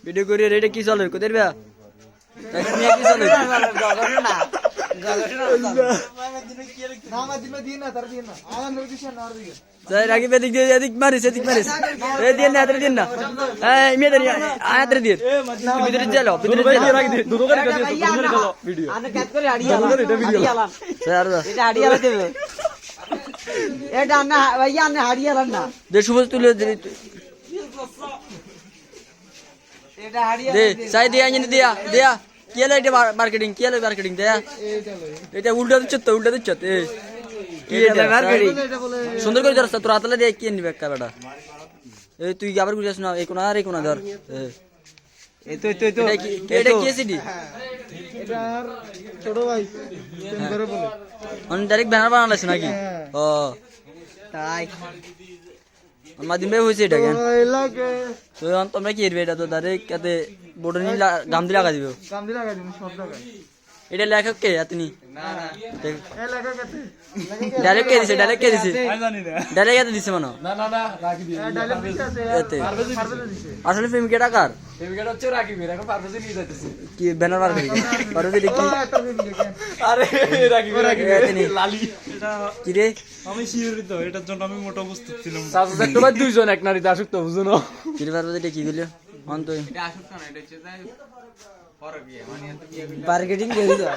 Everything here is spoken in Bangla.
ভিডিও করে এটা কি চলে কোদের বা কি চলে রাগি বেদিক দিয়ে এদিক মারিস এ দিয়ে না এদিক দিন না এই মেয়ে দিয়ে আয়াতের দিয়ে ভিতরে চলো ভিতরে রাগি দে দুটো করে চলো ভিডিও আনে ক্যাচ করে হাড়ি আলাম স্যার এটা হাড়ি আলা দেবে এটা না ভাইয়া আনে হাড়ি আলাম না দে সুবজ তুলে দে এটা হাড়ি দে সাই দিয়ে আইনি দিয়া কি হলো এটা মার্কেটিং দে এটা উল্টা দিচ্ছ এ কি এটা মার্কেটিং সুন্দর করে ধরছ তোর হাতলে দিয়ে কি নিবে একটা বেটা এই তুই আবার ঘুরে না এই কোনা আর এই কোনা ধর এই তো এটা কি সিডি এটা ছোট ভাই ফোন করে বলে অন ডাইরেক্ট ব্যানার বানালাছ নাকি ও তাই মাদিন ভাই হইছে এটা কেন লাগে তো তোমরা কি এরবে এটা তো ডাইরেক্ট কাতে বড় নি গাম দি লাগা দিবে গাম দি লাগা দিন সব জায়গায় এটা লেখক কে আপনি না এ লাগা কেতে ডাইরেক্ট কে দিছে আমি জানি না ডাইরেক্ট এত দিছে মানো না রাখি দিয়ে ডায়লগ দিছে এতে পারভেজ দিছে আসলে ফিল্ম কে টাকার ফেমিকেট হচ্ছে রাখি মেরে এখন পারভেজ নিয়ে যাইতেছে কি ব্যানার বার করি পারবে দেখি আরে রাখি এতনি লালি এটা কি রে আমি শিওরিত এটার জন্য আমি মোটা প্রস্তুত ছিলাম সাসা তোমার দুইজন এক নারীতে আসুক তো বুঝো না কি রে পারবে দেখি কি দিল অন তো এটা আসুক না এটা হচ্ছে ফরক ইয়ে মানে মার্কেটিং করে দিও